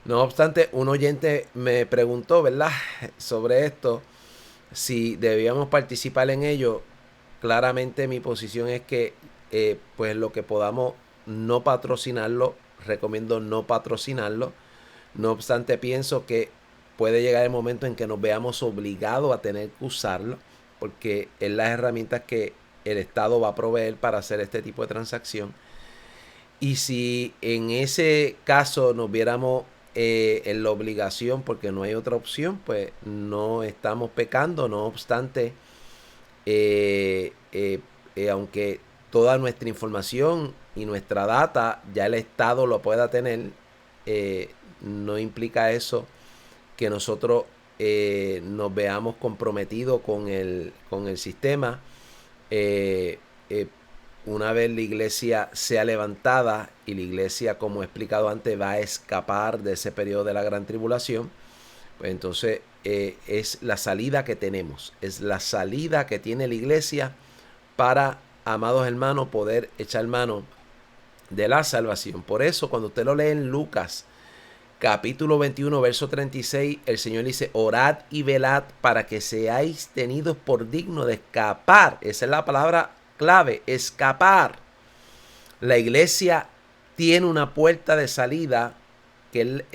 No obstante, un oyente me preguntó, ¿verdad?, sobre esto, si debíamos participar en ello. Claramente mi posición es que pues lo que podamos no patrocinarlo, recomiendo no patrocinarlo. No obstante, pienso que puede llegar el momento en que nos veamos obligados a tener que usarlo, porque es las herramientas que el Estado va a proveer para hacer este tipo de transacción. Y si en ese caso nos viéramos en la obligación, porque no hay otra opción, pues no estamos pecando. No obstante, aunque toda nuestra información y nuestra data ya el Estado lo pueda tener, no implica eso que nosotros nos veamos comprometidos con el sistema. Una vez la iglesia sea levantada, y la iglesia, como he explicado antes, va a escapar de ese periodo de la gran tribulación, pues entonces es la salida que tenemos, es la salida que tiene la iglesia para, amados hermanos, poder echar mano de la salvación. Por eso cuando usted lo lee en Lucas capítulo 21 verso 36, el Señor dice: orad y velad para que seáis tenidos por dignos de escapar. Esa es la palabra clave, escapar. La iglesia tiene una puerta de salida que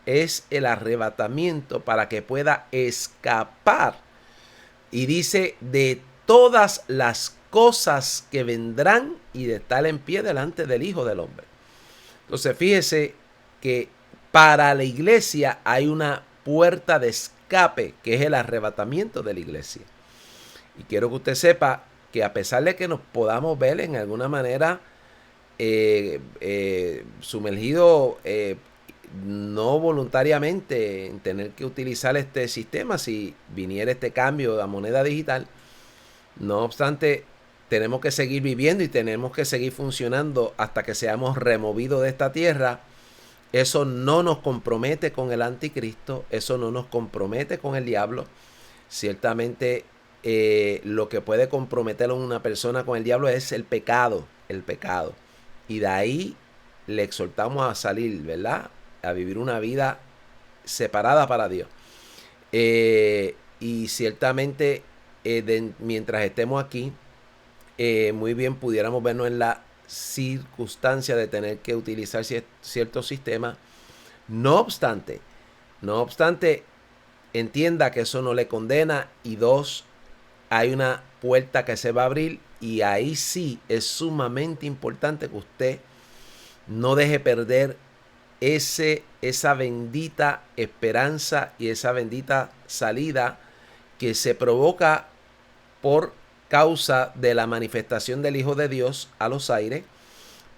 es el arrebatamiento, para que pueda escapar. Y dice: de todas las cosas que vendrán, y de estar en pie delante del Hijo del Hombre. Entonces fíjese que para la iglesia hay una puerta de escape, que es el arrebatamiento de la iglesia. Y quiero que usted sepa que a pesar de que nos podamos ver en alguna manera sumergido no voluntariamente en tener que utilizar este sistema si viniera este cambio a moneda digital, no obstante, tenemos que seguir viviendo y tenemos que seguir funcionando hasta que seamos removidos de esta tierra. Eso no nos compromete con el anticristo, eso no nos compromete con el diablo. Ciertamente lo que puede comprometer a una persona con el diablo es el pecado, Y de ahí le exhortamos a salir, ¿verdad? A vivir una vida separada para Dios. Y ciertamente mientras estemos aquí, muy bien pudiéramos vernos en la circunstancia de tener que utilizar ciertos sistemas. No obstante, entienda que eso no le condena. Y dos, hay una puerta que se va a abrir y ahí sí es sumamente importante que usted no deje perder esa bendita esperanza y esa bendita salida que se provoca por causa de la manifestación del Hijo de Dios a los aires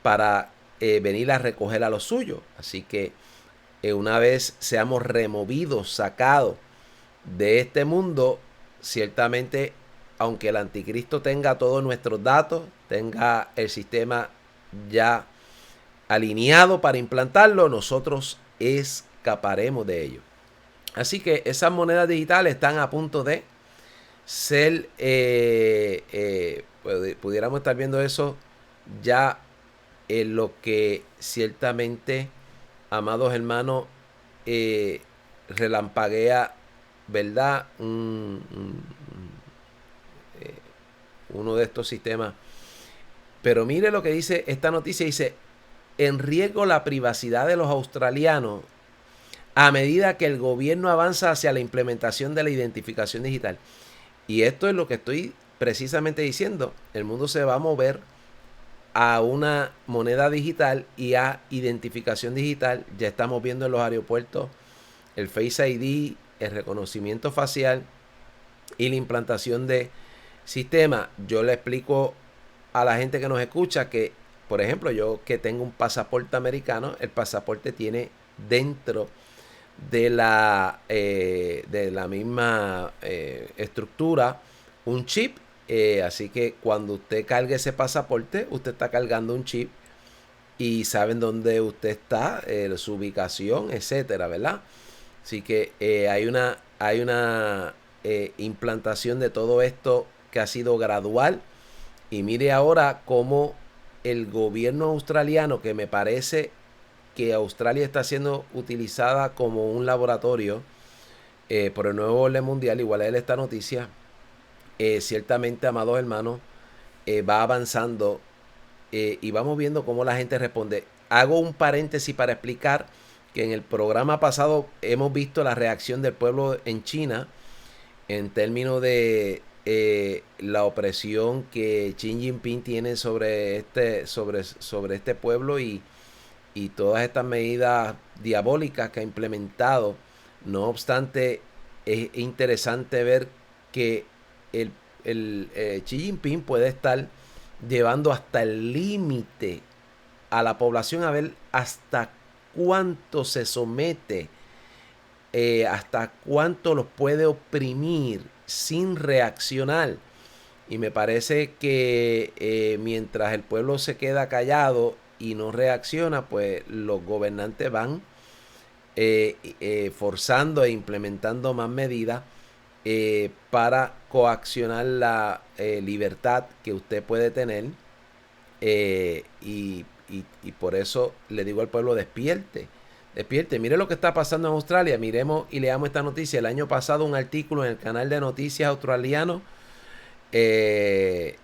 para venir a recoger a los suyos. Así que una vez seamos removidos, sacados de este mundo, ciertamente, aunque el anticristo tenga todos nuestros datos, tenga el sistema ya alineado para implantarlo, nosotros escaparemos de ello. Así que esas monedas digitales están a punto de ser, pudiéramos estar viendo eso ya en lo que ciertamente, amados hermanos, relampaguea, ¿verdad? Uno de estos sistemas. Pero mire lo que dice esta noticia, dice: en riesgo la privacidad de los australianos a medida que el gobierno avanza hacia la implementación de la identificación digital. Y esto es lo que estoy precisamente diciendo. El mundo se va a mover a una moneda digital y a identificación digital. Ya estamos viendo en los aeropuertos el Face ID, el reconocimiento facial y la implantación de sistemas. Yo le explico a la gente que nos escucha que, por ejemplo, yo que tengo un pasaporte americano, el pasaporte tiene dentro de la misma estructura un chip. Así que cuando usted cargue ese pasaporte, usted está cargando un chip y saben dónde usted está, su ubicación, etcétera, ¿verdad? Así que hay una implantación de todo esto que ha sido gradual. Y mire ahora cómo el gobierno australiano, que me parece que Australia está siendo utilizada como un laboratorio por el nuevo orden mundial, igual es esta noticia, ciertamente, amados hermanos, va avanzando y vamos viendo cómo la gente responde. Hago un paréntesis para explicar que en el programa pasado hemos visto la reacción del pueblo en China en términos de la opresión que Xi Jinping tiene sobre este pueblo y todas estas medidas diabólicas que ha implementado. No obstante, es interesante ver que Xi Jinping puede estar llevando hasta el límite a la población a ver hasta cuánto se somete, hasta cuánto los puede oprimir sin reaccionar. Y me parece que mientras el pueblo se queda callado y no reacciona, pues los gobernantes van forzando e implementando más medidas para coaccionar la libertad que usted puede tener. Y por eso le digo al pueblo: despierte. Mire lo que está pasando en Australia. Miremos y leamos esta noticia. El año pasado, un artículo en el canal de noticias australiano, Nine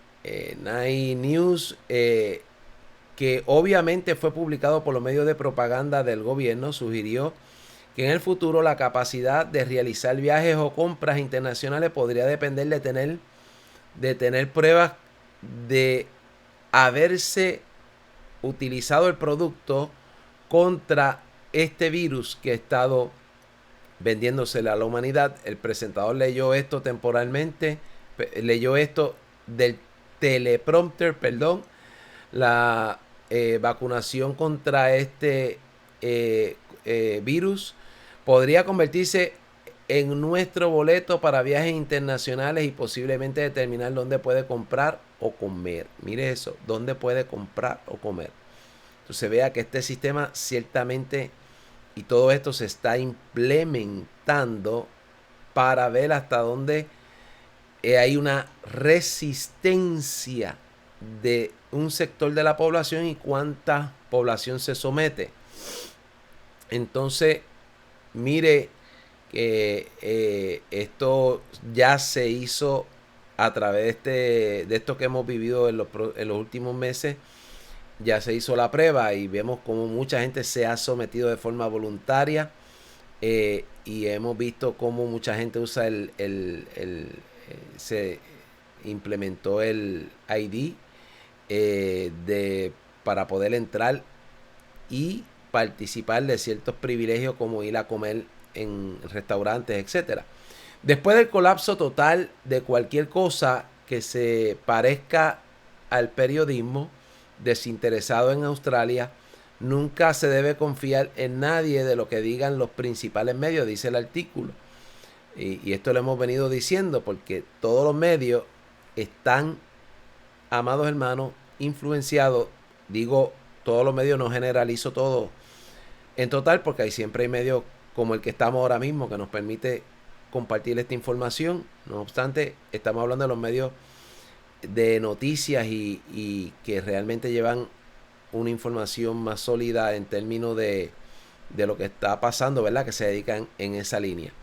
News, que obviamente fue publicado por los medios de propaganda del gobierno, sugirió que en el futuro la capacidad de realizar viajes o compras internacionales podría depender de tener pruebas de haberse utilizado el producto contra este virus que ha estado vendiéndosele a la humanidad. El presentador leyó esto temporalmente, leyó esto del teleprompter, perdón, la vacunación contra este virus podría convertirse en nuestro boleto para viajes internacionales y posiblemente determinar dónde puede comprar o comer. Mire eso, dónde puede comprar o comer. Entonces vea que este sistema ciertamente y todo esto se está implementando para ver hasta dónde hay una resistencia de un sector de la población y cuánta población se somete. Entonces, mire que esto ya se hizo a través de esto que hemos vivido en los últimos meses. Ya se hizo la prueba y vemos como mucha gente se ha sometido de forma voluntaria, y hemos visto cómo mucha gente usa se implementó el ID para poder entrar y participar de ciertos privilegios como ir a comer en restaurantes, etcétera. Después del colapso total de cualquier cosa que se parezca al periodismo desinteresado en Australia, nunca se debe confiar en nadie de lo que digan los principales medios, dice el artículo. Y esto lo hemos venido diciendo porque todos los medios están, amados hermanos, influenciados. Digo, todos los medios, no generalizo todo en total, porque siempre hay medios como el que estamos ahora mismo que nos permite compartir esta información. No obstante, estamos hablando de los medios de noticias y que realmente llevan una información más sólida en términos de lo que está pasando, ¿verdad? Que se dedican en esa línea.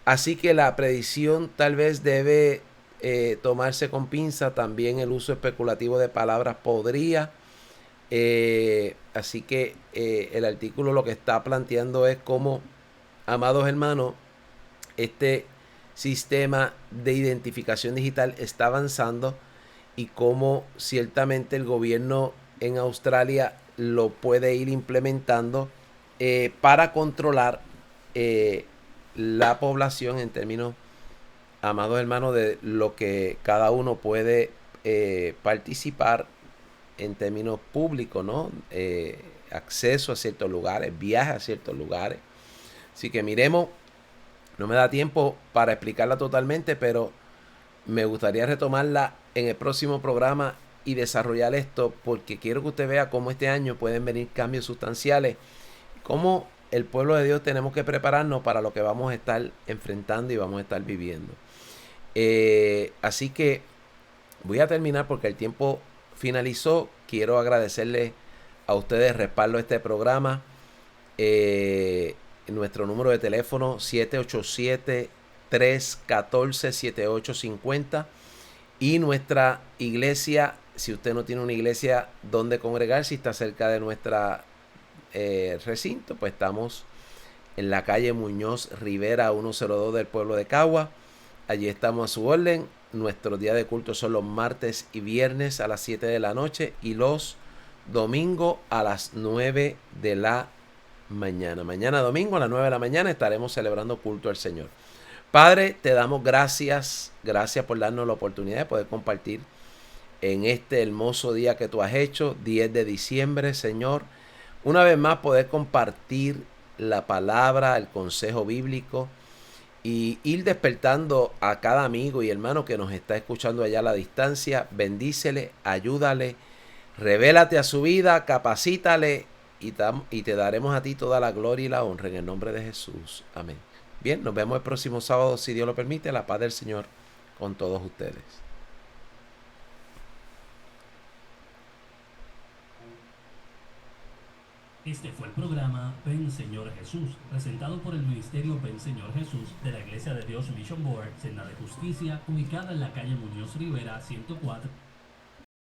Así que la predicción tal vez debe tomarse con pinza. También el uso especulativo de palabras podría. Así que el artículo lo que está planteando es cómo, amados hermanos, este sistema de identificación digital está avanzando y cómo ciertamente el gobierno en Australia lo puede ir implementando para controlar la población en términos, amados hermanos, de lo que cada uno puede participar en términos públicos, ¿no? Acceso a ciertos lugares, viaje a ciertos lugares. Así que miremos, no me da tiempo para explicarla totalmente, pero me gustaría retomarla en el próximo programa y desarrollar esto, porque quiero que usted vea cómo este año pueden venir cambios sustanciales, cómo el pueblo de Dios tenemos que prepararnos para lo que vamos a estar enfrentando y vamos a estar viviendo. Así que voy a terminar porque el tiempo finalizó. Quiero agradecerle a ustedes el respaldo a este programa. Nuestro número de teléfono 787-314-7850 y nuestra iglesia, si usted no tiene una iglesia donde congregar, si está cerca de nuestra recinto, pues estamos en la calle Muñoz Rivera 102 del pueblo de Cagua. Allí estamos a su orden. Nuestros días de culto son los martes y viernes a las 7 de la noche y los domingos a las 9 de la mañana. Mañana domingo a las 9 de la mañana estaremos celebrando culto al Señor. Padre, te damos gracias. Gracias por darnos la oportunidad de poder compartir en este hermoso día que tú has hecho, 10 de diciembre, Señor. Una vez más poder compartir la palabra, el consejo bíblico y ir despertando a cada amigo y hermano que nos está escuchando allá a la distancia. Bendícele, ayúdale, revélate a su vida, capacítale y te daremos a ti toda la gloria y la honra en el nombre de Jesús. Amén. Bien, nos vemos el próximo sábado, si Dios lo permite. La paz del Señor con todos ustedes. Este fue el programa Ven Señor Jesús, presentado por el Ministerio Ven Señor Jesús de la Iglesia de Dios Mission Board, Senda de Justicia, ubicada en la calle Muñoz Rivera 104.